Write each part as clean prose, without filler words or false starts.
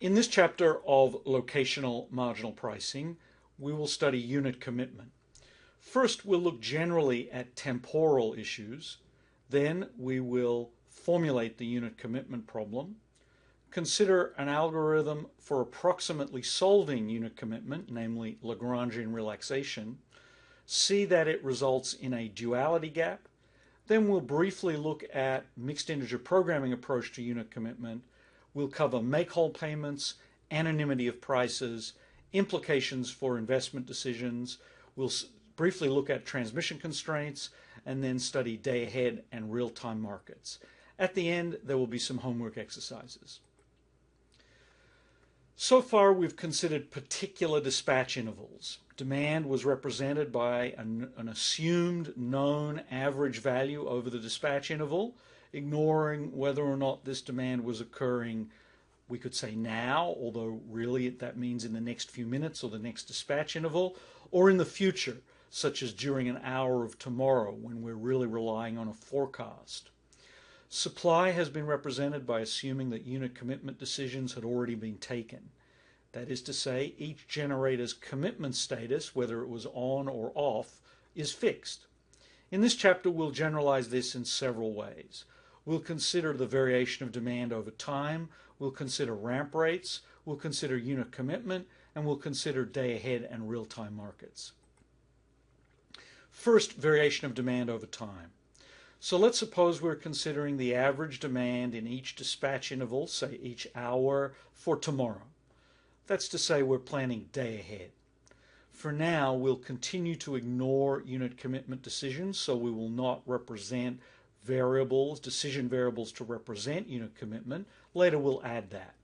In this chapter of locational marginal pricing, we will study unit commitment. First, we'll look generally at temporal issues. Then we will formulate the unit commitment problem, consider an algorithm for approximately solving unit commitment, namely Lagrangian relaxation, see that it results in a duality gap. Then we'll briefly look at mixed integer programming approach to unit commitment. We'll cover make-whole payments, anonymity of prices, implications for investment decisions. We'll briefly look at transmission constraints, and then study day-ahead and real-time markets. At the end, there will be some homework exercises. So far, we've considered particular dispatch intervals. Demand was represented by an assumed known average value over the dispatch interval, ignoring whether or not this demand was occurring, we could say now, although really that means in the next few minutes or the next dispatch interval, or in the future, such as during an hour of tomorrow when we're really relying on a forecast. Supply has been represented by assuming that unit commitment decisions had already been taken. That is to say, each generator's commitment status, whether it was on or off, is fixed. In this chapter, we'll generalize this in several ways. We'll consider the variation of demand over time, we'll consider ramp rates, we'll consider unit commitment, and we'll consider day-ahead and real-time markets. First, variation of demand over time. So let's suppose we're considering the average demand in each dispatch interval, say each hour, for tomorrow. That's to say we're planning day ahead. For now, we'll continue to ignore unit commitment decisions, so we will not represent variables, decision variables to represent unit commitment. Later we'll add that.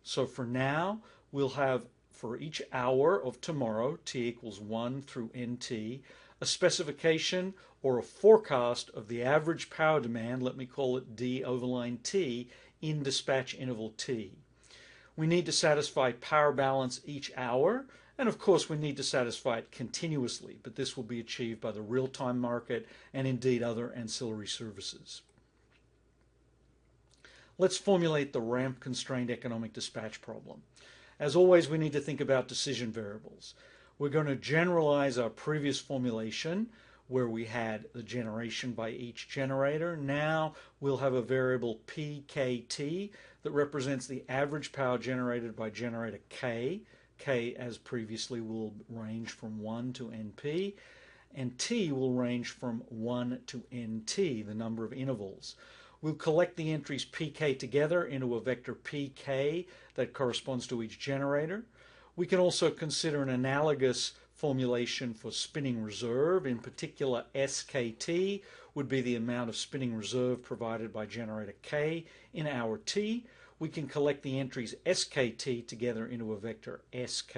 So for now, we'll have for each hour of tomorrow, t equals 1 through nt, a specification or a forecast of the average power demand, let me call it d overline t, in dispatch interval t. We need to satisfy power balance each hour, and of course we need to satisfy it continuously, but this will be achieved by the real-time market and indeed other ancillary services. Let's formulate the ramp-constrained economic dispatch problem. As always, we need to think about decision variables. We're going to generalize our previous formulation where we had the generation by each generator. Now we'll have a variable pkt that represents the average power generated by generator k. K, as previously, will range from 1 to np, and t will range from 1 to nt, the number of intervals. We'll collect the entries pk together into a vector pk that corresponds to each generator. We can also consider an analogous formulation for spinning reserve. In particular, SKT would be the amount of spinning reserve provided by generator K in hour T. We can collect the entries SKT together into a vector SK.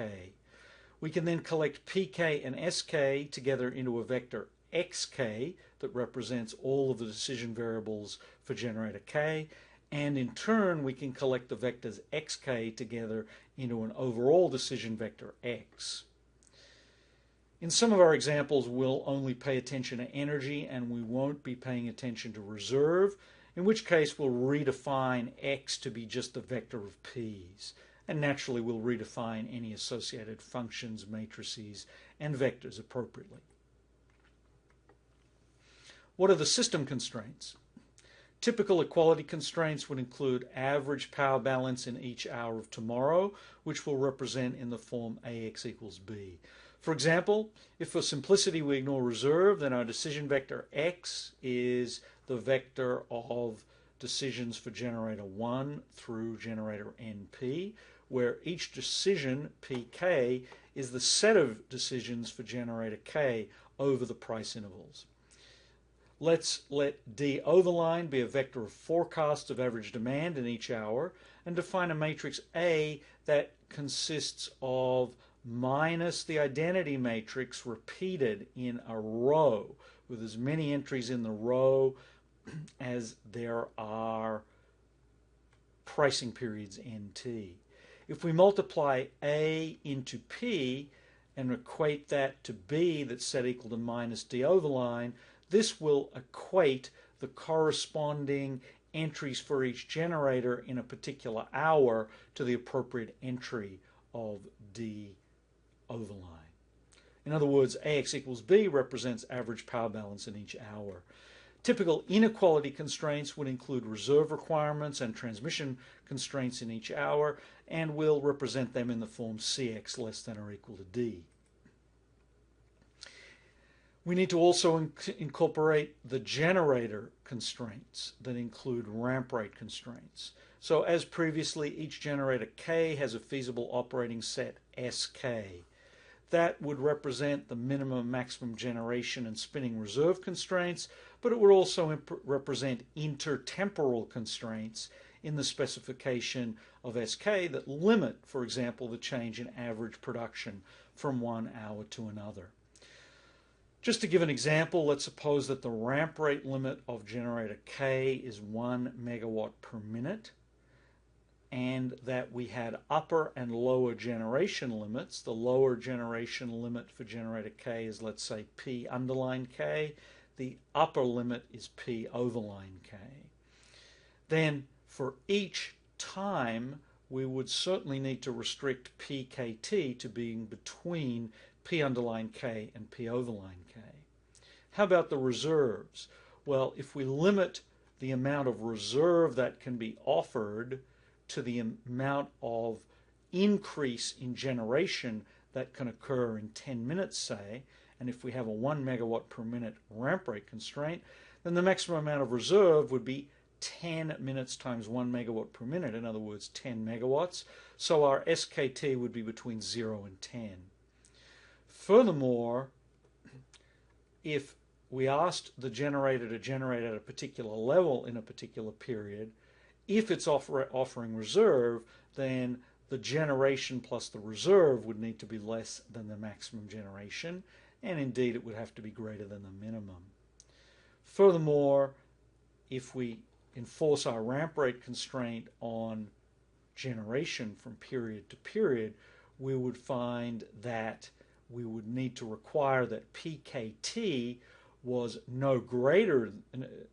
We can then collect PK and SK together into a vector XK that represents all of the decision variables for generator K, and in turn we can collect the vectors XK together into an overall decision vector X. In some of our examples, we'll only pay attention to energy and we won't be paying attention to reserve, in which case we'll redefine X to be just the vector of P's. And naturally we'll redefine any associated functions, matrices, and vectors appropriately. What are the system constraints? Typical equality constraints would include average power balance in each hour of tomorrow, which we'll represent in the form AX equals B. For example, if for simplicity we ignore reserve, then our decision vector X is the vector of decisions for generator 1 through generator NP, where each decision, PK, is the set of decisions for generator K over the price intervals. Let's let D overline be a vector of forecast of average demand in each hour and define a matrix A that consists of minus the identity matrix repeated in a row with as many entries in the row as there are pricing periods NT. If we multiply A into P and equate that to B that's set equal to minus D overline, this will equate the corresponding entries for each generator in a particular hour to the appropriate entry of D overline. In other words, AX equals B represents average power balance in each hour. Typical inequality constraints would include reserve requirements and transmission constraints in each hour, and we'll represent them in the form Cx less than or equal to D. We need to also incorporate the generator constraints that include ramp rate constraints. So as previously, each generator K has a feasible operating set Sk. That would represent the minimum, maximum generation and spinning reserve constraints, but it would also represent intertemporal constraints in the specification of Sk that limit, for example, the change in average production from one hour to another. Just to give an example, let's suppose that the ramp rate limit of generator K is 1 megawatt per minute, and that we had upper and lower generation limits. The lower generation limit for generator K is, let's say, P underline K. The upper limit is P overline K. Then for each time, we would certainly need to restrict PKT to being between P underline K and P overline K. How about the reserves? Well, if we limit the amount of reserve that can be offered to the amount of increase in generation that can occur in 10 minutes, say, and if we have a 1 megawatt per minute ramp rate constraint, then the maximum amount of reserve would be 10 minutes times 1 megawatt per minute, in other words, 10 megawatts. So our SKT would be between 0 and 10. Furthermore, if we asked the generator to generate at a particular level in a particular period, if it's offering reserve, then the generation plus the reserve would need to be less than the maximum generation, and indeed it would have to be greater than the minimum. Furthermore, if we enforce our ramp rate constraint on generation from period to period, we would find that we would need to require that PKT was no greater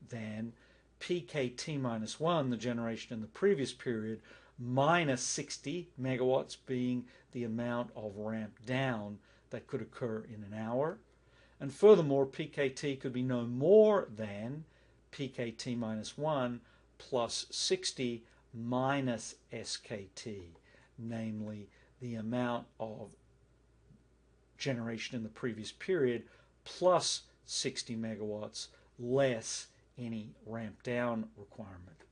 than PKT minus 1, the generation in the previous period, minus 60 megawatts being the amount of ramp down that could occur in an hour. And furthermore, PKT could be no more than PKT minus 1 plus 60 minus SKT, namely the amount of generation in the previous period plus 60 megawatts less any ramp down requirement.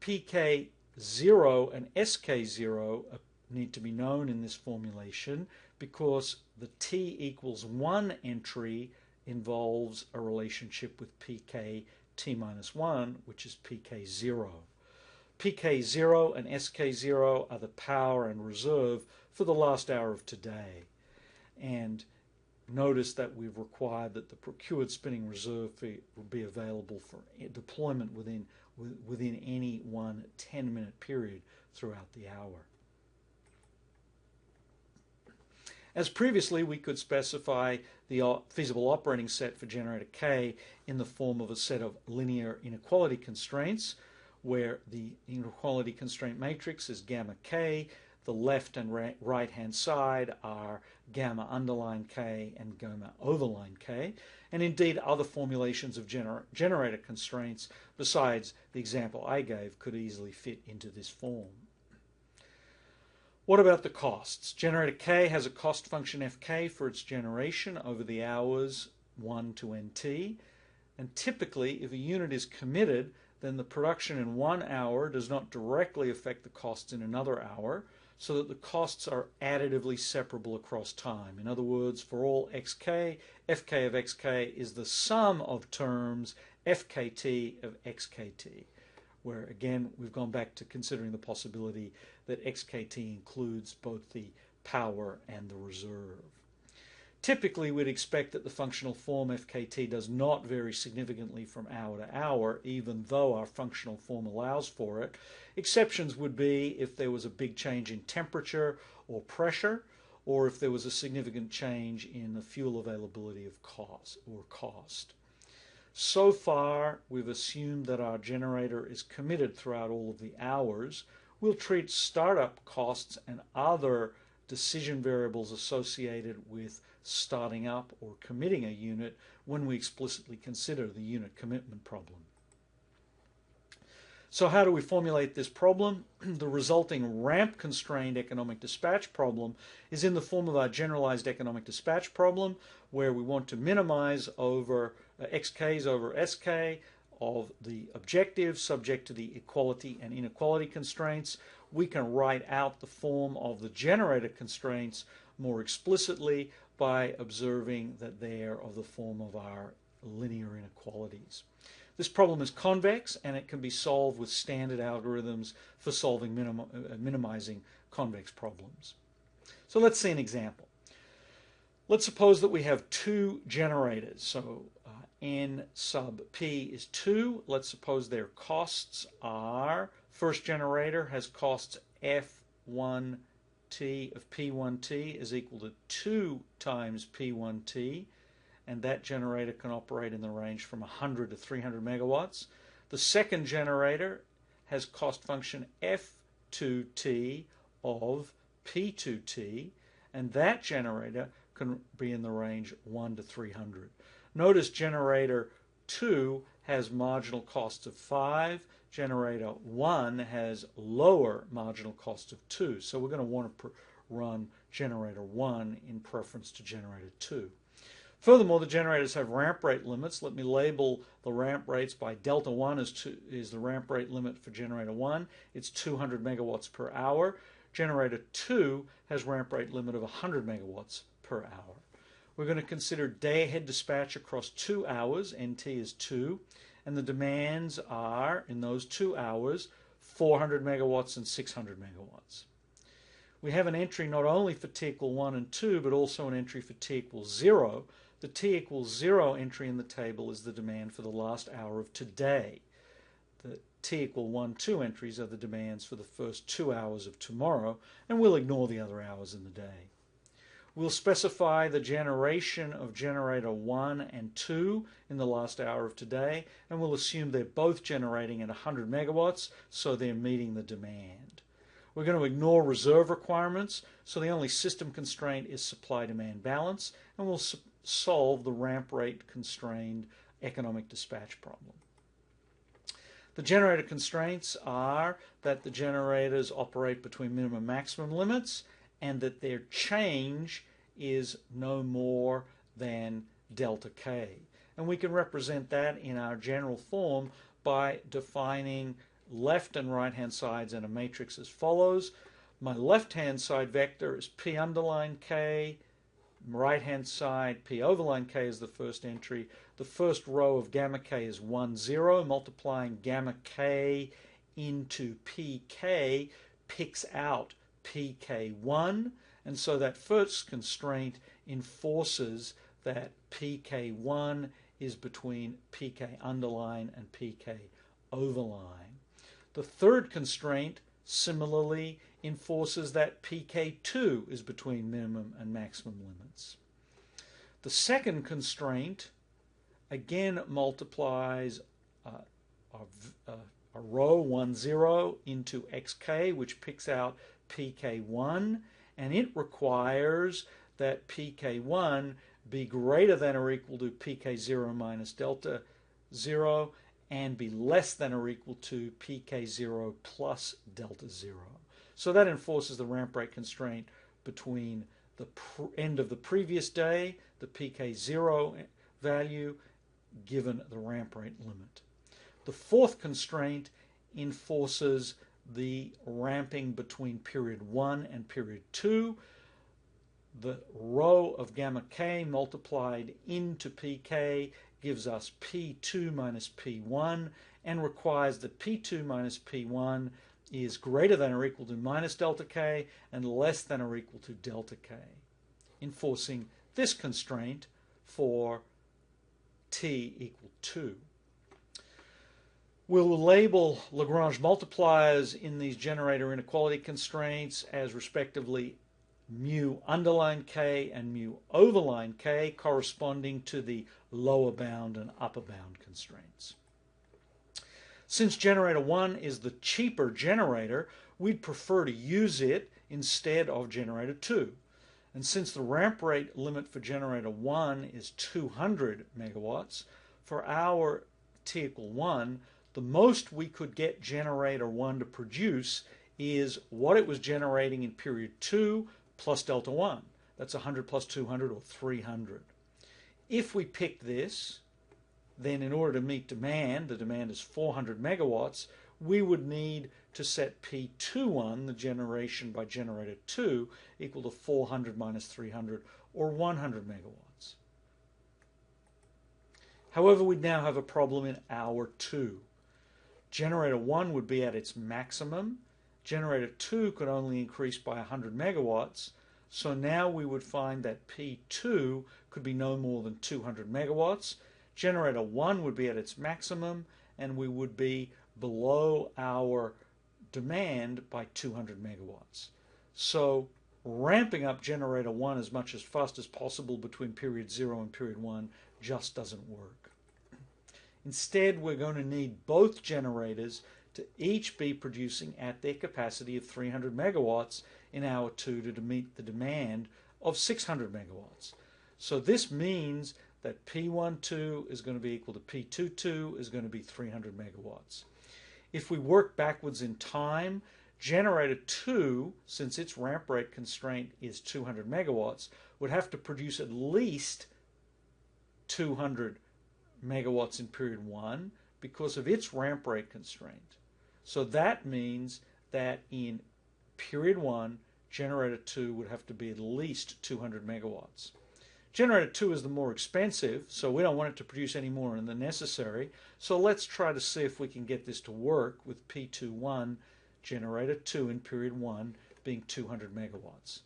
PK0 and SK0 need to be known in this formulation because the T equals 1 entry involves a relationship with PK T minus 1, which is PK0. PK0 and SK0 are the power and reserve for the last hour of today. And notice that we've required that the procured spinning reserve will be available for deployment within any one 10-minute period throughout the hour. As previously, we could specify the feasible operating set for generator K in the form of a set of linear inequality constraints, where the inequality constraint matrix is gamma K, the left and right-hand side are gamma underline K and gamma overline K, and indeed other formulations of generator constraints besides the example I gave could easily fit into this form. What about the costs? Generator K has a cost function Fk for its generation over the hours 1 to nt, and typically if a unit is committed, then the production in 1 hour does not directly affect the costs in another hour, so that the costs are additively separable across time. In other words, for all xk, Fk of xk is the sum of terms Fkt of xkt, where again we've gone back to considering the possibility that xkt includes both the power and the reserve. Typically, we'd expect that the functional form Fkt does not vary significantly from hour to hour, even though our functional form allows for it. Exceptions would be if there was a big change in temperature or pressure, or if there was a significant change in the fuel availability of cost. So far, we've assumed that our generator is committed throughout all of the hours. We'll treat startup costs and other decision variables associated with starting up or committing a unit when we explicitly consider the unit commitment problem. So how do we formulate this problem? The resulting ramp-constrained economic dispatch problem is in the form of our generalized economic dispatch problem, where we want to minimize over xk's over sk of the objective subject to the equality and inequality constraints. We can write out the form of the generator constraints more explicitly by observing that they are of the form of our linear inequalities. This problem is convex, and it can be solved with standard algorithms for solving minimizing convex problems. So let's see an example. Let's suppose that we have two generators. So n sub p is 2. Let's suppose their costs are, first generator has costs f1t of p1t is equal to 2 times p1t, and that generator can operate in the range from 100 to 300 megawatts. The second generator has cost function f2t of p2t, and that generator can be in the range 1 to 300. Notice generator 2 has marginal costs of 5. Generator 1 has lower marginal cost of 2. So we're going to want to run generator 1 in preference to generator 2. Furthermore, the generators have ramp rate limits. Let me label the ramp rates by delta 1 is the ramp rate limit for generator 1. It's 200 megawatts per hour. Generator 2 has ramp rate limit of 100 megawatts per hour. We're going to consider day-ahead dispatch across 2 hours. NT is 2. And the demands are, in those 2 hours, 400 megawatts and 600 megawatts. We have an entry not only for t equal 1 and 2, but also an entry for t equals 0. The t equals 0 entry in the table is the demand for the last hour of today. The t equal 1, 2 entries are the demands for the first 2 hours of tomorrow, and we'll ignore the other hours in the day. We'll specify the generation of generator 1 and 2 in the last hour of today, and we'll assume they're both generating at 100 megawatts, so they're meeting the demand. We're going to ignore reserve requirements, so the only system constraint is supply-demand balance, and we'll solve the ramp rate constrained economic dispatch problem. The generator constraints are that the generators operate between minimum and maximum limits, and that their change is no more than delta k. And we can represent that in our general form by defining left and right hand sides in a matrix as follows. My left hand side vector is p underline k, right hand side p overline k is the first entry. The first row of gamma k is 1, 0. Multiplying gamma k into pk picks out pk1, and so that first constraint enforces that pk1 is between pk underline and pk overline. The third constraint similarly enforces that pk2 is between minimum and maximum limits. The second constraint again multiplies a row 1, 0 into xk, which picks out pk1, and it requires that pk1 be greater than or equal to pk0 minus delta 0 and be less than or equal to pk0 plus delta 0. So that enforces the ramp rate constraint between the end of the previous day, the pk0 value, given the ramp rate limit. The fourth constraint enforces the ramping between period 1 and period 2. The row of gamma k multiplied into pk gives us p2 minus p1 and requires that p2 minus p1 is greater than or equal to minus delta k and less than or equal to delta k, enforcing this constraint for t equal 2. We'll label Lagrange multipliers in these generator inequality constraints as respectively mu underline k and mu overline k corresponding to the lower bound and upper bound constraints. Since generator 1 is the cheaper generator, we'd prefer to use it instead of generator 2. And since the ramp rate limit for generator 1 is 200 megawatts, for our t equal 1, the most we could get generator 1 to produce is what it was generating in period 2 plus delta 1. That's 100 plus 200, or 300. If we pick this, then in order to meet demand, the demand is 400 megawatts, we would need to set P21, the generation by generator 2, equal to 400 minus 300, or 100 megawatts. However, we now have a problem in hour 2. Generator 1 would be at its maximum. Generator 2 could only increase by 100 megawatts, so now we would find that P2 could be no more than 200 megawatts. Generator 1 would be at its maximum, and we would be below our demand by 200 megawatts. So ramping up generator 1 as much as fast as possible between period 0 and period 1 just doesn't work. Instead, we're going to need both generators to each be producing at their capacity of 300 megawatts in hour 2 to meet the demand of 600 megawatts. So this means that P12 is going to be equal to P22 is going to be 300 megawatts. If we work backwards in time, generator 2, since its ramp rate constraint is 200 megawatts, would have to produce at least 200 megawatts in period 1 because of its ramp rate constraint. So that means that in period 1, generator 2 would have to be at least 200 megawatts. Generator 2 is the more expensive, so we don't want it to produce any more than necessary. So let's try to see if we can get this to work with P21, generator 2 in period 1 being 200 megawatts.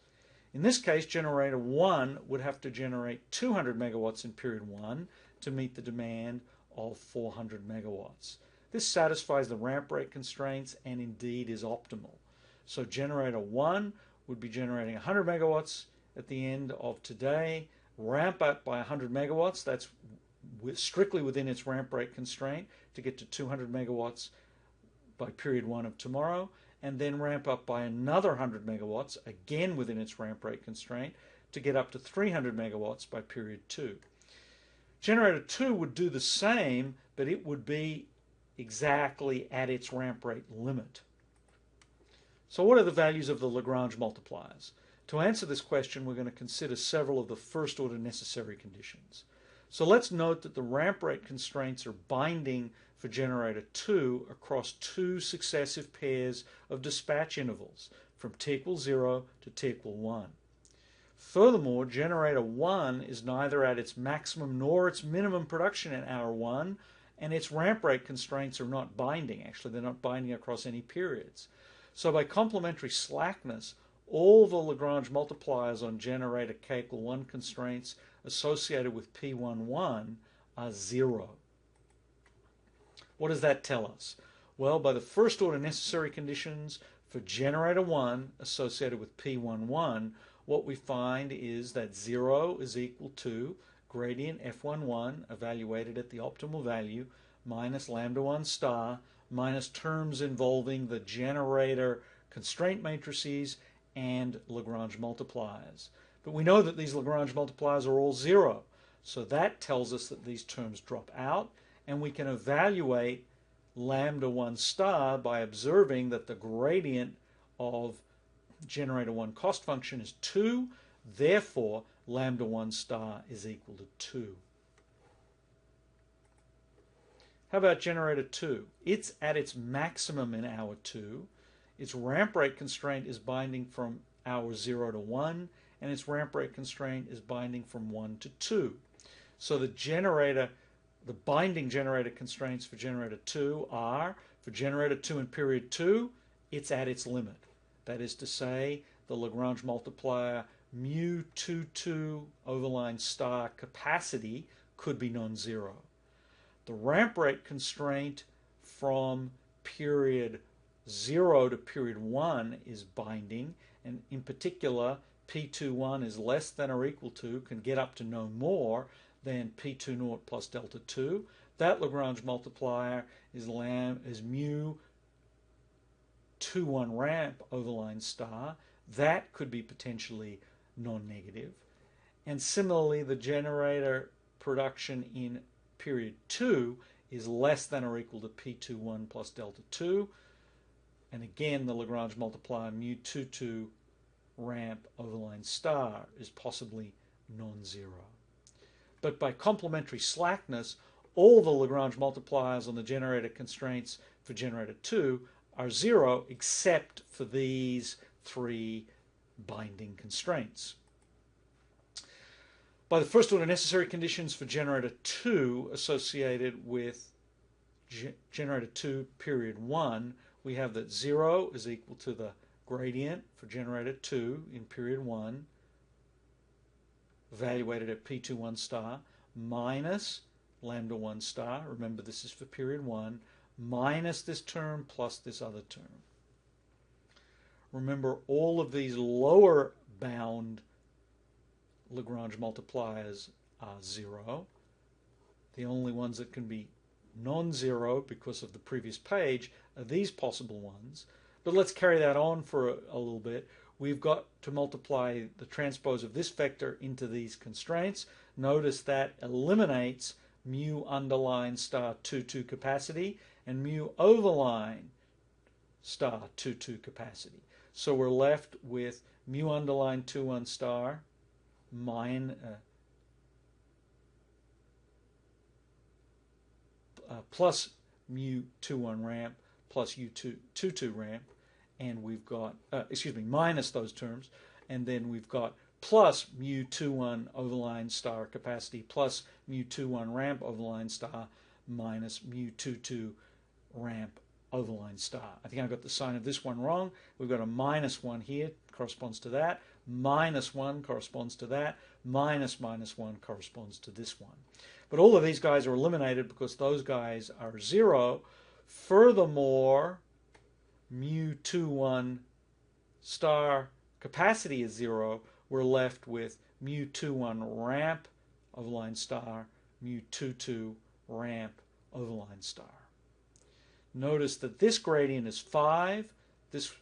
In this case, generator 1 would have to generate 200 megawatts in period 1 to meet the demand of 400 megawatts. This satisfies the ramp rate constraints and indeed is optimal. So generator 1 would be generating 100 megawatts at the end of today, ramp up by 100 megawatts, that's strictly within its ramp rate constraint to get to 200 megawatts by period 1 of tomorrow, and then ramp up by another 100 megawatts, again within its ramp rate constraint, to get up to 300 megawatts by period 2. Generator 2 would do the same, but it would be exactly at its ramp rate limit. So what are the values of the Lagrange multipliers? To answer this question, we're going to consider several of the first order necessary conditions. So let's note that the ramp rate constraints are binding for generator 2 across two successive pairs of dispatch intervals from t equals 0 to t equals 1. Furthermore, generator 1 is neither at its maximum nor its minimum production in hour 1, and its ramp rate constraints are not binding. Actually, they're not binding across any periods. So by complementary slackness, all the Lagrange multipliers on generator k equal 1 constraints associated with P11 are 0. What does that tell us? Well, by the first order necessary conditions for generator 1 associated with P11, what we find is that 0 is equal to gradient F11 evaluated at the optimal value minus lambda 1 star minus terms involving the generator constraint matrices and Lagrange multipliers. But we know that these Lagrange multipliers are all 0, so that tells us that these terms drop out, and we can evaluate lambda 1 star by observing that the gradient of generator 1 cost function is 2, therefore lambda 1 star is equal to 2. How about generator 2? It's at its maximum in hour 2. Its ramp rate constraint is binding from hour 0 to 1, and its ramp rate constraint is binding from 1 to 2. So the binding generator constraints for generator 2 are, for generator 2 in period 2, it's at its limit. That is to say, the Lagrange multiplier mu22 overline star capacity could be non-zero. The ramp rate constraint from period 0 to period 1 is binding, and in particular P21 is less than or equal to, can get up to no more than P20 plus delta 2. That Lagrange multiplier is mu 21 ramp over line star. That could be potentially non-negative. And similarly, the generator production in period 2 is less than or equal to P21 plus delta 2. And again, the Lagrange multiplier mu 22 ramp over line star is possibly non-zero. But by complementary slackness, all the Lagrange multipliers on the generator constraints for generator 2 are zero except for these three binding constraints. By the first order necessary conditions for generator 2 associated with generator 2 period 1, we have that 0 is equal to the gradient for generator 2 in period 1, evaluated at P21 star, minus lambda 1 star, remember this is for period 1, minus this term plus this other term. Remember, all of these lower bound Lagrange multipliers are 0. The only ones that can be non-zero because of the previous page are these possible ones. But let's carry that on for a little bit. We've got to multiply the transpose of this vector into these constraints. Notice that eliminates mu underline star 2 capacity and mu overline star 2 capacity. So we're left with mu underline 2 star plus mu 2 ramp plus u2 ramp, and we've got minus those terms, and then we've got plus mu 2 overline star capacity plus mu 2 ramp overline star minus mu 2 ramp overline star. I think I got the sign of this one wrong. We've got a minus 1 here, corresponds to that. Minus 1 corresponds to that. Minus 1 corresponds to this one. But all of these guys are eliminated because those guys are 0. Furthermore, mu 2 star capacity is 0. We're left with mu 2 ramp overline star, mu 2 ramp overline star. Notice that this gradient is 5. This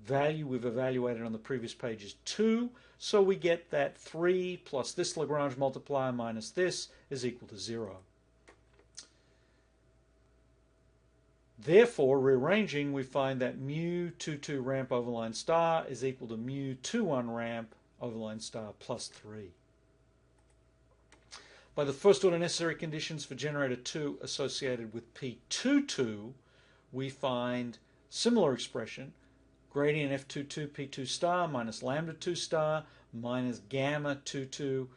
value we've evaluated on the previous page is 2. So we get that 3 plus this Lagrange multiplier minus this is equal to 0. Therefore, rearranging, we find that mu 2 ramp overline star is equal to mu 2 ramp overline star plus 3. By the first order necessary conditions for generator 2 associated with P22, we find similar expression, gradient F22 P2 star minus lambda 2 star minus gamma 22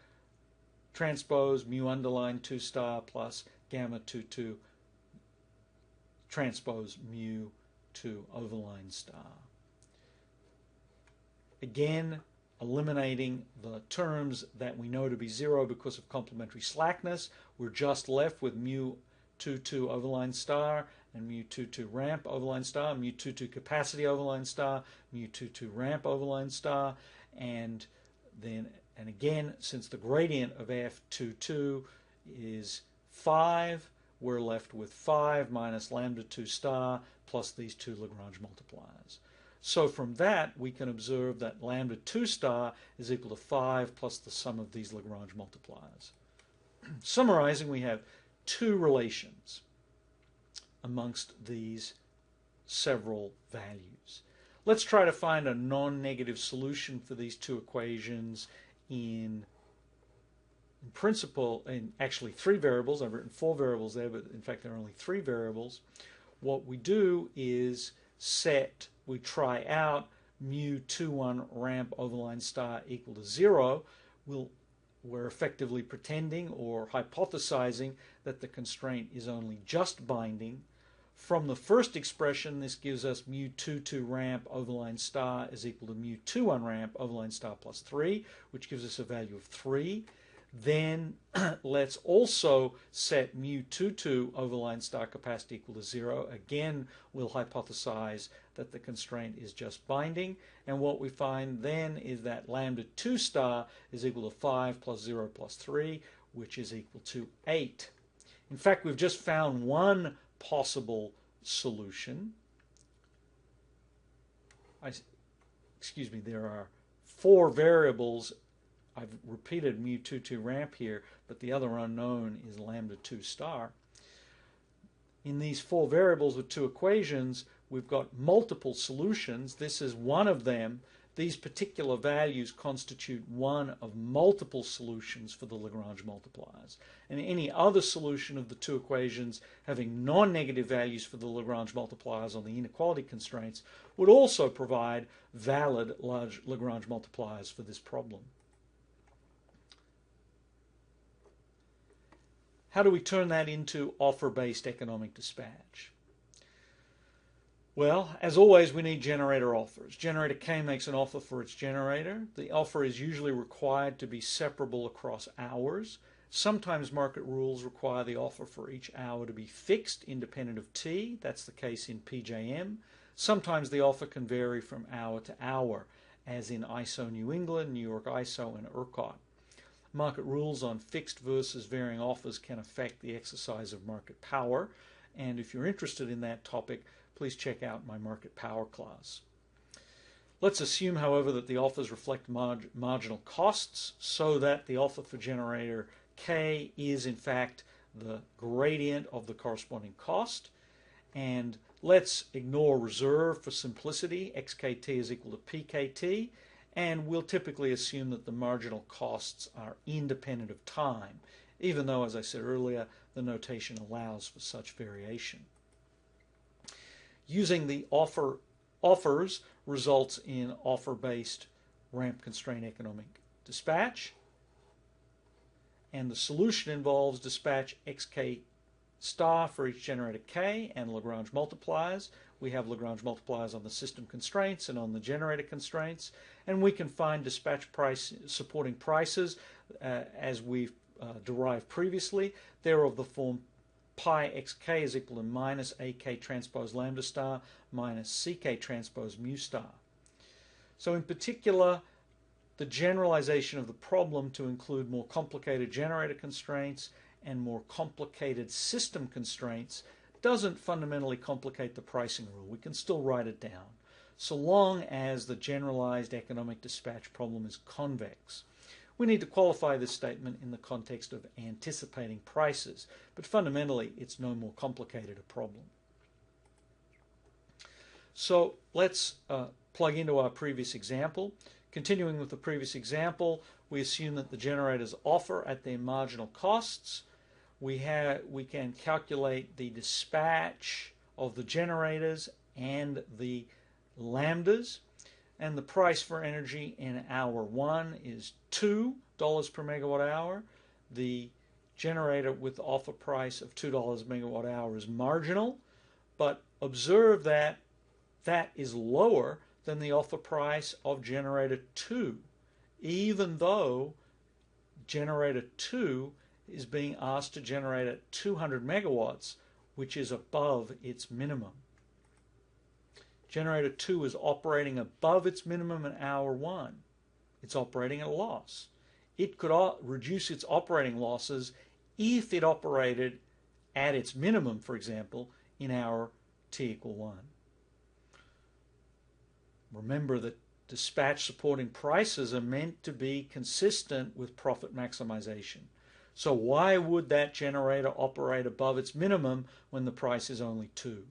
transpose mu underline 2 star plus gamma 22 transpose mu 2 overline star. Again, eliminating the terms that we know to be 0 because of complementary slackness, we're just left with mu 2 overline star and mu 2 ramp overline star, mu 2 capacity overline star, mu 2 ramp overline star, and again, since the gradient of F22 is 5, we're left with 5 minus lambda 2 star plus these two Lagrange multipliers. So from that, we can observe that lambda 2 star is equal to 5 plus the sum of these Lagrange multipliers. Summarizing, we have two relations amongst these several values. Let's try to find a non-negative solution for these two equations in principle, in actually 3 variables. I've written 4 variables there, but in fact there are only 3 variables. What we do is we try out mu 2 ramp overline star equal to 0. We're effectively pretending or hypothesizing that the constraint is only just binding. From the first expression, this gives us mu 2 ramp overline star is equal to mu 2 ramp overline star plus 3, which gives us a value of 3. then let's also set mu22 overline star capacity equal to 0. Again, we'll hypothesize that the constraint is just binding, and what we find then is that lambda 2 star is equal to 5 plus 0 plus 3, which is equal to 8. In fact, we've just found one possible solution. Excuse me, there are 4 variables. I've repeated mu22 ramp here, but the other unknown is lambda 2 star. In these 4 variables with 2 equations, we've got multiple solutions. This is one of them. These particular values constitute one of multiple solutions for the Lagrange multipliers. And any other solution of the 2 equations having non-negative values for the Lagrange multipliers on the inequality constraints would also provide valid large Lagrange multipliers for this problem. How do we turn that into offer-based economic dispatch? Well, as always, we need generator offers. Generator K makes an offer for its generator. The offer is usually required to be separable across hours. Sometimes market rules require the offer for each hour to be fixed, independent of T. That's the case in PJM. Sometimes the offer can vary from hour to hour, as in ISO New England, New York ISO, and ERCOT. Market rules on fixed versus varying offers can affect the exercise of market power, and if you're interested in that topic, please check out my market power class. Let's assume, however, that the offers reflect marginal costs, so that the offer for generator K is in fact the gradient of the corresponding cost. And let's ignore reserve for simplicity. XKT is equal to PKT, and we'll typically assume that the marginal costs are independent of time, even though, as I said earlier, the notation allows for such variation. Using the offers results in offer-based ramp constraint economic dispatch, and the solution involves dispatch xk star for each generator K and Lagrange multipliers. We have Lagrange multipliers on the system constraints and on the generator constraints, and we can find dispatch price supporting prices as we've derived previously. They're of the form pi xk is equal to minus ak transpose lambda star minus ck transpose mu star. So in particular, the generalization of the problem to include more complicated generator constraints and more complicated system constraints doesn't fundamentally complicate the pricing rule. We can still write it down, so long as the generalized economic dispatch problem is convex. We need to qualify this statement in the context of anticipating prices, but fundamentally it's no more complicated a problem. So let's plug into our previous example. Continuing with the previous example, we assume that the generators offer at their marginal costs. We can calculate the dispatch of the generators and the lambdas, and the price for energy in hour 1 is $2 per megawatt hour. The generator with the offer price of $2 a megawatt hour is marginal, but observe that that is lower than the offer price of generator 2, even though generator 2 is being asked to generate at 200 megawatts, which is above its minimum. Generator 2 is operating above its minimum in hour 1. It's operating at a loss. It could reduce its operating losses if it operated at its minimum, for example, in hour t equal 1. Remember that dispatch supporting prices are meant to be consistent with profit maximization. So why would that generator operate above its minimum when the price is only 2?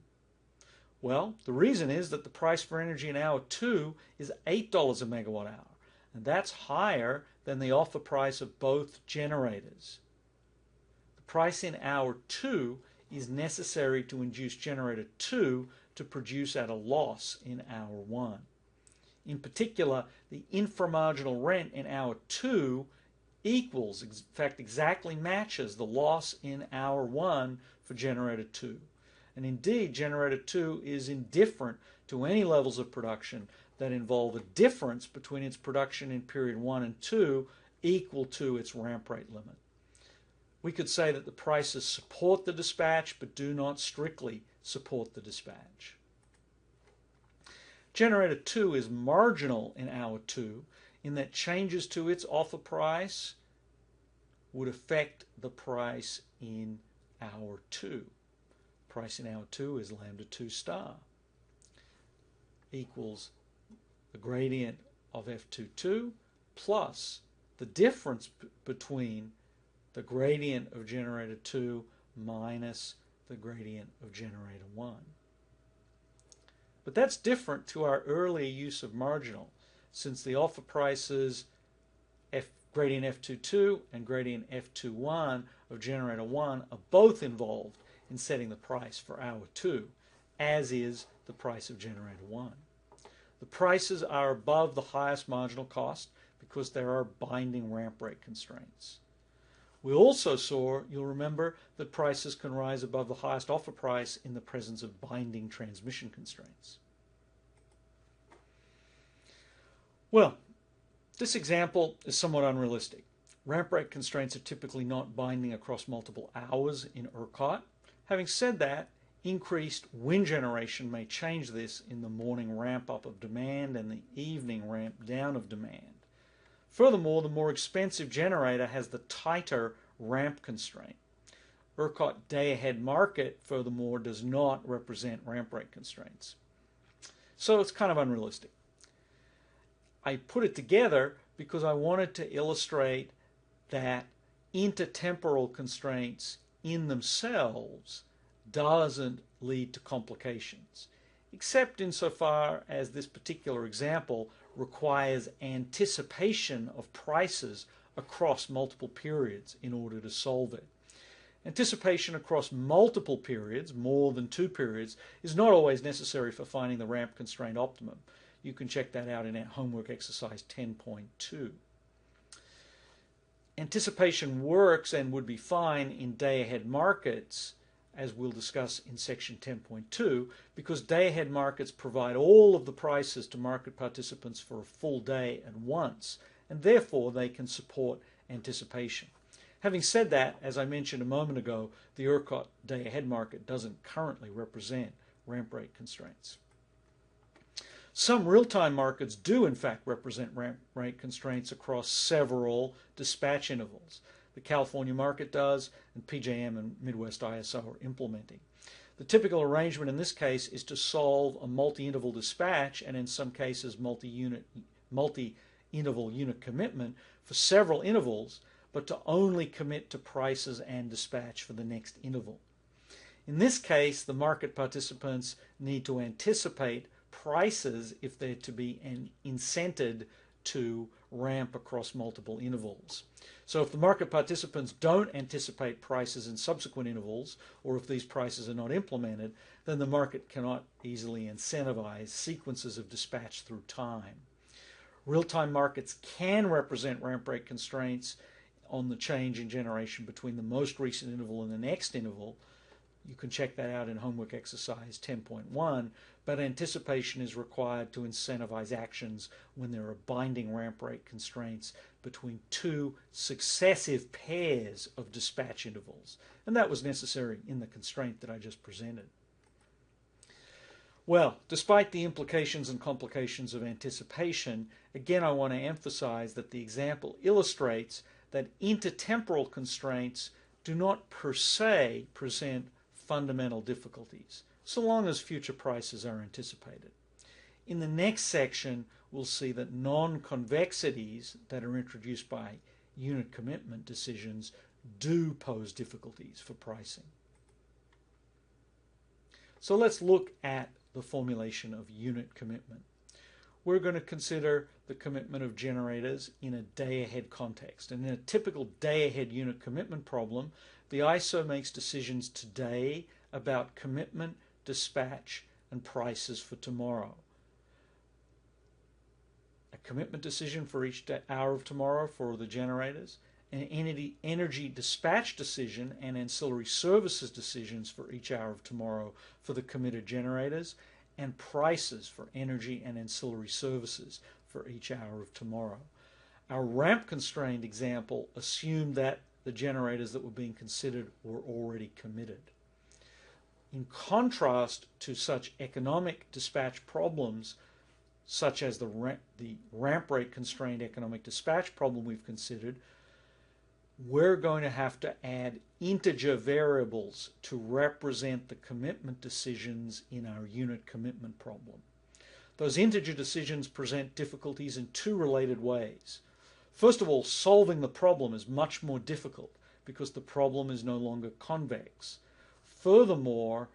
Well, the reason is that the price for energy in hour 2 is $8 a megawatt hour, and that's higher than the offer price of both generators. The price in hour 2 is necessary to induce generator 2 to produce at a loss in hour 1. In particular, the inframarginal rent in hour 2 equals, in fact exactly matches, the loss in hour 1 for generator 2. And indeed, generator 2 is indifferent to any levels of production that involve a difference between its production in period 1 and 2 equal to its ramp rate limit. We could say that the prices support the dispatch but do not strictly support the dispatch. Generator 2 is marginal in hour 2 in that changes to its offer price would affect the price in hour 2. Price in hour 2 is lambda 2 star equals the gradient of F22 plus the difference between the gradient of generator 2 minus the gradient of generator 1. But that's different to our earlier use of marginal, since the offer prices gradient F22 and gradient F21 of generator 1 are both involved in setting the price for hour 2, as is the price of generator 1. The prices are above the highest marginal cost because there are binding ramp rate constraints. We also saw, you'll remember, that prices can rise above the highest offer price in the presence of binding transmission constraints. Well, this example is somewhat unrealistic. Ramp rate constraints are typically not binding across multiple hours in ERCOT. Having said that, increased wind generation may change this in the morning ramp up of demand and the evening ramp down of demand. Furthermore, the more expensive generator has the tighter ramp constraint. ERCOT day-ahead market, furthermore, does not represent ramp rate constraints. So it's kind of unrealistic. I put it together because I wanted to illustrate that intertemporal constraints in themselves doesn't lead to complications, except insofar as this particular example requires anticipation of prices across multiple periods in order to solve it. Anticipation across multiple periods, more than 2 periods, is not always necessary for finding the ramp constraint optimum. You can check that out in our homework exercise 10.2. Anticipation works and would be fine in day-ahead markets, as we'll discuss in section 10.2, because day-ahead markets provide all of the prices to market participants for a full day at once, and therefore they can support anticipation. Having said that, as I mentioned a moment ago, the ERCOT day-ahead market doesn't currently represent ramp rate constraints. Some real-time markets do in fact represent ramp rate constraints across several dispatch intervals. The California market does, and PJM and Midwest ISO are implementing. The typical arrangement in this case is to solve a multi-interval dispatch and in some cases multi-interval unit commitment for several intervals, but to only commit to prices and dispatch for the next interval. In this case, the market participants need to anticipate prices if they're to be incented to ramp across multiple intervals. So if the market participants don't anticipate prices in subsequent intervals, or if these prices are not implemented, then the market cannot easily incentivize sequences of dispatch through time. Real-time markets can represent ramp rate constraints on the change in generation between the most recent interval and the next interval. You can check that out in homework exercise 10.1, but anticipation is required to incentivize actions when there are binding ramp rate constraints between 2 successive pairs of dispatch intervals. And that was necessary in the constraint that I just presented. Well, despite the implications and complications of anticipation, again I want to emphasize that the example illustrates that intertemporal constraints do not per se present fundamental difficulties, so long as future prices are anticipated. In the next section, we'll see that non-convexities that are introduced by unit commitment decisions do pose difficulties for pricing. So let's look at the formulation of unit commitment. We're going to consider the commitment of generators in a day-ahead context. And in a typical day-ahead unit commitment problem, the ISO makes decisions today about commitment, dispatch, and prices for tomorrow. A commitment decision for each hour of tomorrow for the generators, an energy dispatch decision and ancillary services decisions for each hour of tomorrow for the committed generators, and prices for energy and ancillary services for each hour of tomorrow. Our ramp-constrained example assumed that the generators that were being considered were already committed. In contrast to such economic dispatch problems, such as the ramp rate constrained economic dispatch problem we've considered, we're going to have to add integer variables to represent the commitment decisions in our unit commitment problem. Those integer decisions present difficulties in two related ways. First of all, solving the problem is much more difficult because the problem is no longer convex. Furthermore,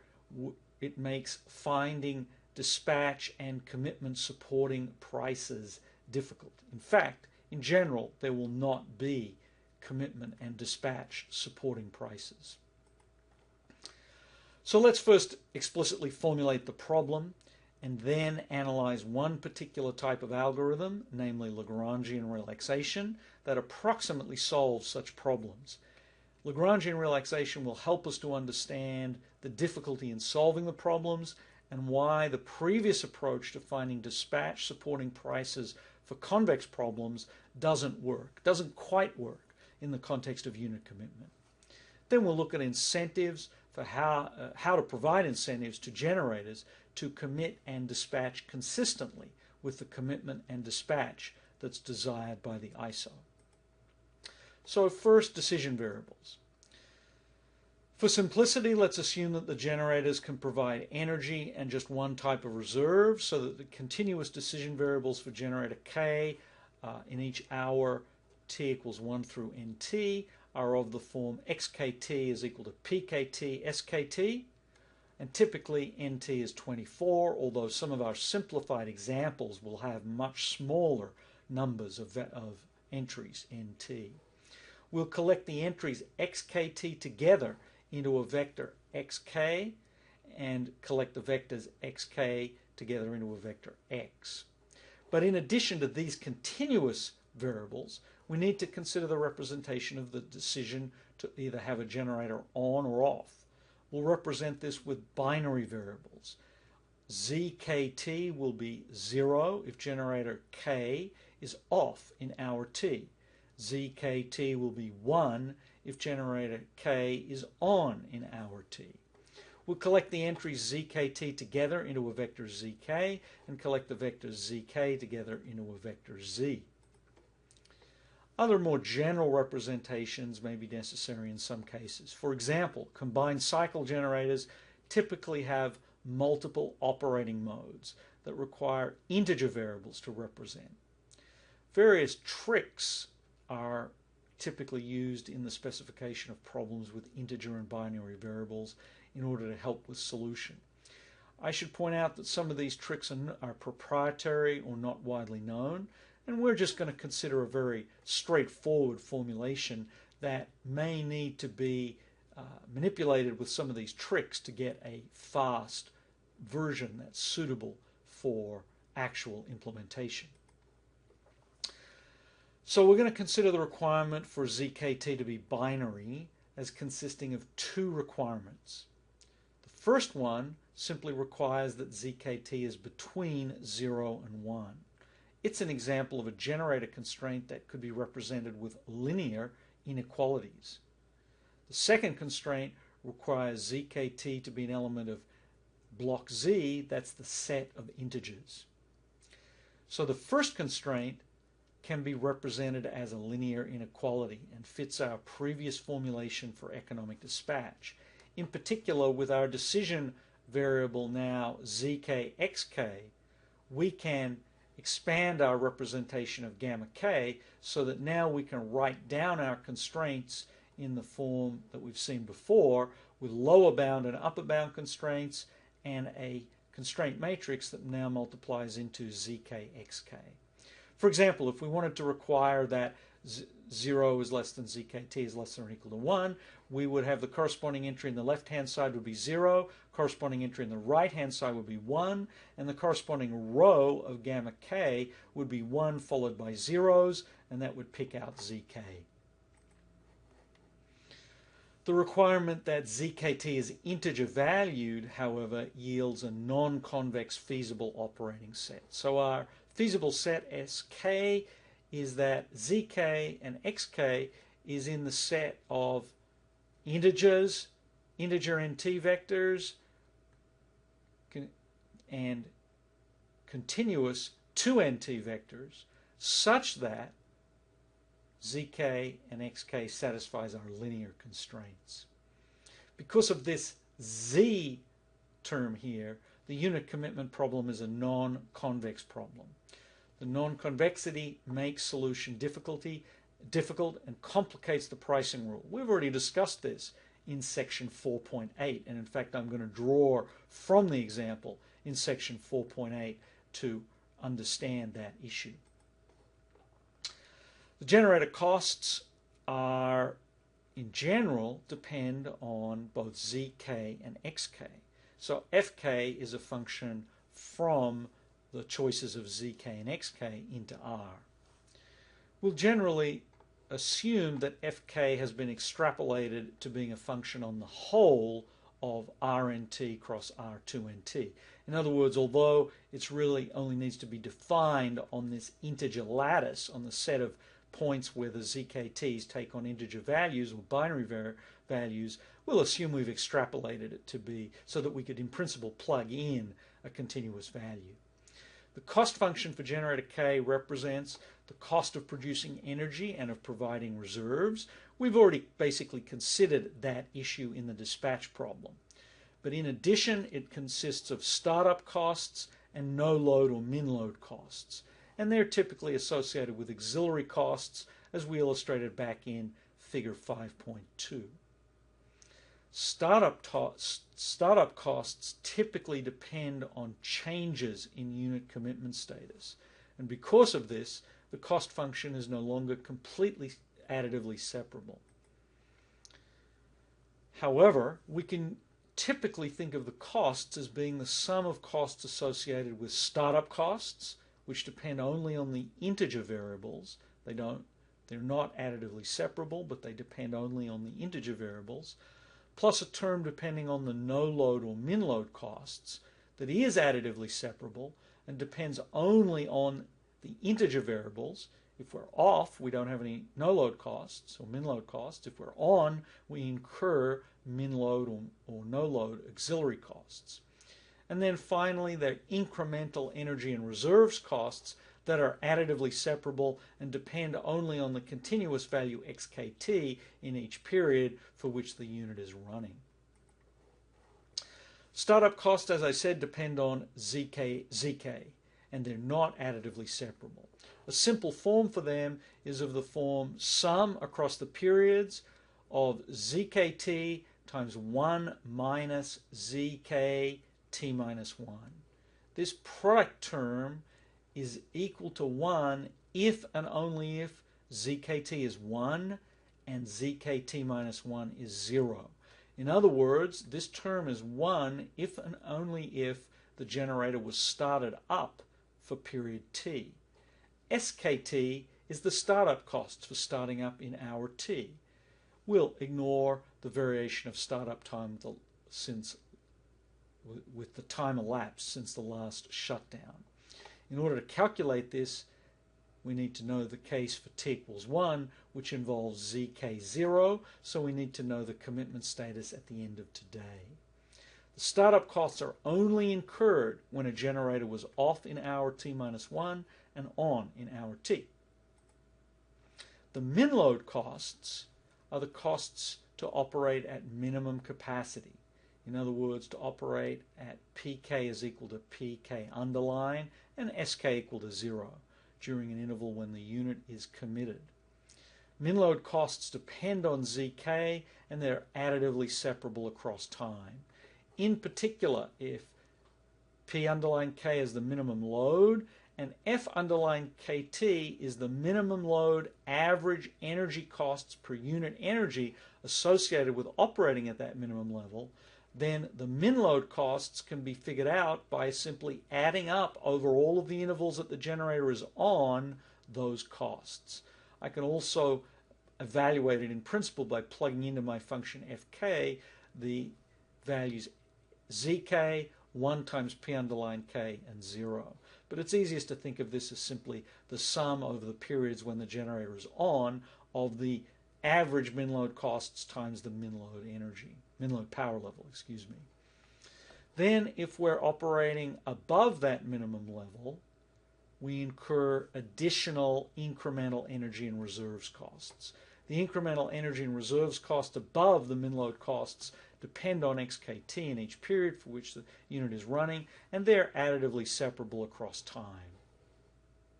it makes finding dispatch and commitment supporting prices difficult. In fact, in general, there will not be commitment and dispatch supporting prices. So let's first explicitly formulate the problem and then analyze one particular type of algorithm, namely Lagrangian relaxation, that approximately solves such problems. Lagrangian relaxation will help us to understand the difficulty in solving the problems and why the previous approach to finding dispatch supporting prices for convex problems doesn't quite work in the context of unit commitment. Then we'll look at incentives for how to provide incentives to generators to commit and dispatch consistently with the commitment and dispatch that's desired by the ISO. So first, decision variables. For simplicity, let's assume that the generators can provide energy and just one type of reserve, so that the continuous decision variables for generator K in each hour t equals 1 through nt are of the form xkt is equal to pkt skt, and typically nt is 24, although some of our simplified examples will have much smaller numbers of entries nt. We'll collect the entries xkt together into a vector xk and collect the vectors xk together into a vector x. But in addition to these continuous variables, we need to consider the representation of the decision to either have a generator on or off. We'll represent this with binary variables. zkt will be 0 if generator k is off in hour t. zkt will be 1 if generator k is on in hour t. We'll collect the entries zkt together into a vector zk and collect the vectors zk together into a vector z. Other more general representations may be necessary in some cases. For example, combined cycle generators typically have multiple operating modes that require integer variables to represent. Various tricks are typically used in the specification of problems with integer and binary variables in order to help with solution. I should point out that some of these tricks are proprietary or not widely known, and we're just going to consider a very straightforward formulation that may need to be manipulated with some of these tricks to get a fast version that's suitable for actual implementation. So we're going to consider the requirement for zkt to be binary as consisting of two requirements. The first one simply requires that zkt is between 0 and 1. It's an example of a generator constraint that could be represented with linear inequalities. The second constraint requires zkt to be an element of block z, that's the set of integers. So the first constraint can be represented as a linear inequality and fits our previous formulation for economic dispatch. In particular, with our decision variable now zk we can expand our representation of gamma k so that now we can write down our constraints in the form that we've seen before, with lower bound and upper bound constraints and a constraint matrix that now multiplies into zkxk. For example, if we wanted to require that 0 is less than zkt is less than or equal to 1, we would have the corresponding entry in the left-hand side would be 0, corresponding entry in the right-hand side would be 1, and the corresponding row of gamma k would be 1 followed by zeros, and that would pick out zk. The requirement that zkt is integer valued, however, yields a non-convex feasible operating set. So our feasible set sk is that zk and xk is in the set of integers, integer nt vectors, and continuous 2nt vectors, such that zk and xk satisfies our linear constraints. Because of this z term here, the unit commitment problem is a non-convex problem. The non-convexity makes solution difficult and complicates the pricing rule. We've already discussed this in section 4.8, and in fact I'm going to draw from the example in section 4.8 to understand that issue. The generator costs are, in general, depend on both zk and xk. So fk is a function from the choices of zk and xk into R. We'll generally assume that fk has been extrapolated to being a function on the whole of rnt cross r2nt. In other words, although it really only needs to be defined on this integer lattice, on the set of points where the zkt's take on integer values or binary values, we'll assume we've extrapolated it to be so that we could in principle plug in a continuous value. The cost function for generator K represents the cost of producing energy and of providing reserves. We've already basically considered that issue in the dispatch problem. But in addition, it consists of startup costs and no load or min load costs. And they're typically associated with auxiliary costs, as we illustrated back in figure 5.2. Startup costs typically depend on changes in unit commitment status. And because of this, the cost function is no longer completely additively separable. However, we can typically think of the costs as being the sum of costs associated with startup costs, which depend only on the integer variables. They're not additively separable, but they depend only on the integer variables, plus a term depending on the no load or min load costs that is additively separable and depends only on the integer variables. If we're off, we don't have any no load costs or min load costs. If we're on, we incur min load or no load auxiliary costs. And then finally, the incremental energy and reserves costs that are additively separable and depend only on the continuous value xkt in each period for which the unit is running. Startup costs, as I said, depend on zk, and they're not additively separable. A simple form for them is of the form sum across the periods of zkt times 1 minus zk t minus 1. This product term is equal to 1 if and only if zkt is 1 and zkt minus 1 is 0. In other words, this term is 1 if and only if the generator was started up for period t. SKT is the startup costs for starting up in hour t. We'll ignore the variation of startup time with the time elapsed since the last shutdown. In order to calculate this, we need to know the case for t equals 1, which involves zk0, so we need to know the commitment status at the end of today. The startup costs are only incurred when a generator was off in hour t minus 1 and on in hour t. The min load costs are the costs to operate at minimum capacity. In other words, to operate at pk is equal to pk underline and sk equal to 0 during an interval when the unit is committed. Min load costs depend on zk and they're additively separable across time. In particular, if p underline k is the minimum load and f underline kt is the minimum load average energy costs per unit energy associated with operating at that minimum level, then the min load costs can be figured out by simply adding up over all of the intervals that the generator is on those costs. I can also evaluate it in principle by plugging into my function fk the values zk, 1 times p underline k, and 0. but it's easiest to think of this as simply the sum over the periods when the generator is on of the average min load costs times the min load power level, excuse me. Then if we're operating above that minimum level, we incur additional incremental energy and reserves costs. The incremental energy and reserves cost above the min load costs depend on xkt in each period for which the unit is running, and they're additively separable across time.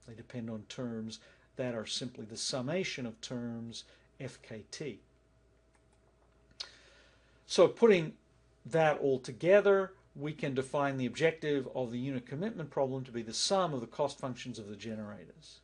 They depend on terms that are simply the summation of terms fkt. So putting that all together, we can define the objective of the unit commitment problem to be the sum of the cost functions of the generators.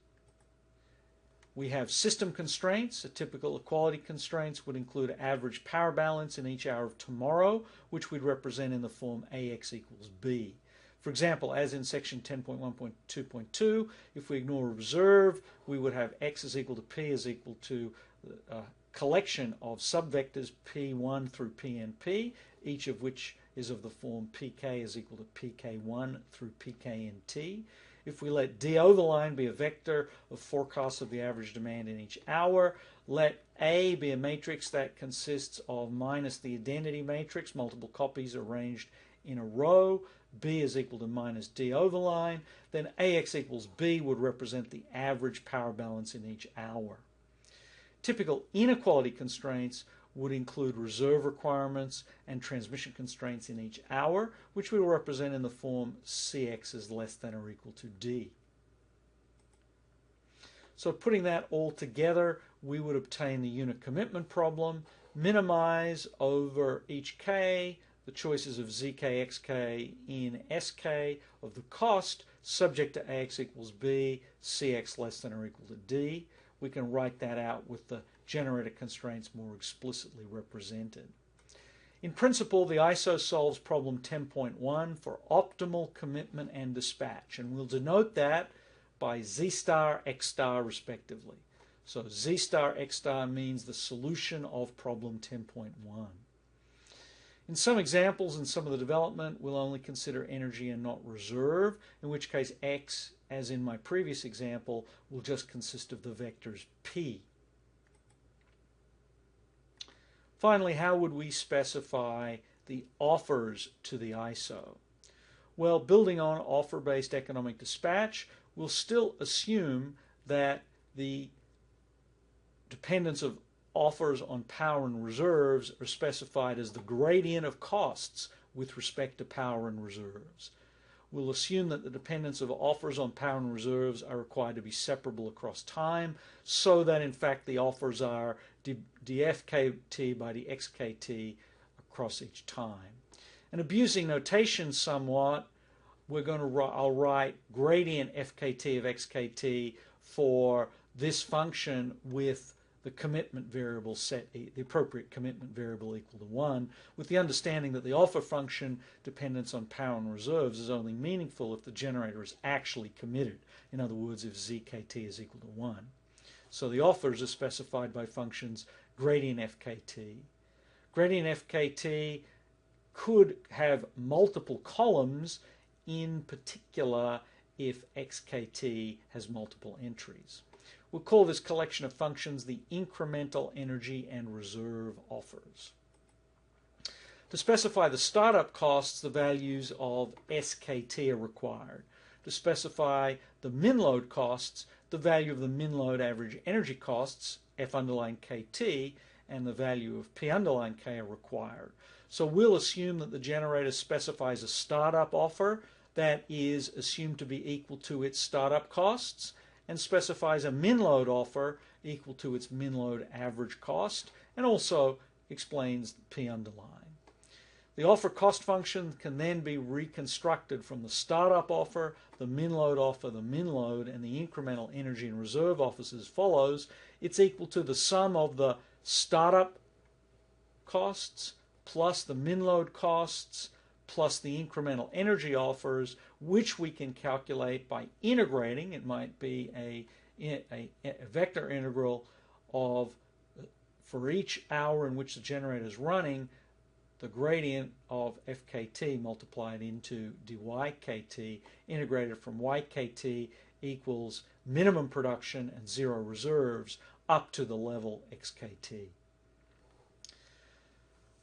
We have system constraints. A typical equality constraints would include average power balance in each hour of tomorrow, which we'd represent in the form AX equals B. For example, as in section 10.1.2.2, if we ignore a reserve, we would have X is equal to P is equal to a collection of subvectors P1 through PNP, each of which is of the form pk is equal to pk1 through pknt. If we let d overline be a vector of forecasts of the average demand in each hour, let A be a matrix that consists of minus the identity matrix, multiple copies arranged in a row, B is equal to minus d overline, then AX equals B would represent the average power balance in each hour. Typical inequality constraints would include reserve requirements and transmission constraints in each hour, which we will represent in the form Cx is less than or equal to D. So putting that all together, we would obtain the unit commitment problem, minimize over each k the choices of zk, xk in sk of the cost subject to Ax equals B, Cx less than or equal to D. We can write that out with the generator constraints more explicitly represented. In principle, the ISO solves problem 10.1 for optimal commitment and dispatch, and we'll denote that by Z star, X star respectively. So Z star, X star means the solution of problem 10.1. In some examples in some of the development, we'll only consider energy and not reserve, in which case X, as in my previous example, will just consist of the vectors P. Finally, how would we specify the offers to the ISO? Well, building on offer-based economic dispatch, we'll still assume that the dependence of offers on power and reserves are specified as the gradient of costs with respect to power and reserves. We'll assume that the dependence of offers on power and reserves are required to be separable across time, so that in fact the offers are dfkt by dxkt across each time. And abusing notation somewhat, I'll write gradient fkt of xkt for this function with the commitment variable set, the appropriate commitment variable equal to 1, with the understanding that the offer function dependence on power and reserves is only meaningful if the generator is actually committed. In other words, if zkt is equal to 1. So the offers are specified by functions gradient fkt. Gradient fkt could have multiple columns, in particular if xkt has multiple entries. We'll call this collection of functions the incremental energy and reserve offers. To specify the startup costs, the values of SKT are required. To specify the min load costs, the value of the min load average energy costs, F underline KT, and the value of P underline K are required. So we'll assume that the generator specifies a startup offer that is assumed to be equal to its startup costs, and specifies a min load offer equal to its min load average cost, and also explains P underline. The offer cost function can then be reconstructed from the startup offer, the min load offer, the min load, and the incremental energy and reserve offers as follows. It's equal to the sum of the startup costs plus the min load costs plus the incremental energy offers, which we can calculate by integrating. It might be a vector integral of, for each hour in which the generator is running, the gradient of fkt multiplied into dykt integrated from ykt equals minimum production and zero reserves up to the level xkt.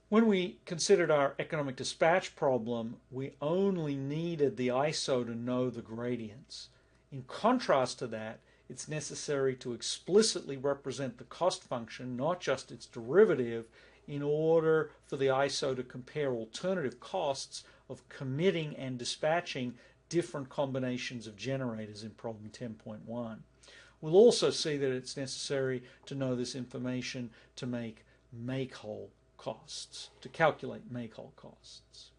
When we considered our economic dispatch problem, we only needed the ISO to know the gradients. In contrast to that, it's necessary to explicitly represent the cost function, not just its derivative, in order for the ISO to compare alternative costs of committing and dispatching different combinations of generators in problem 10.1. We'll also see that it's necessary to know this information to make make-whole costs, to calculate make-whole costs.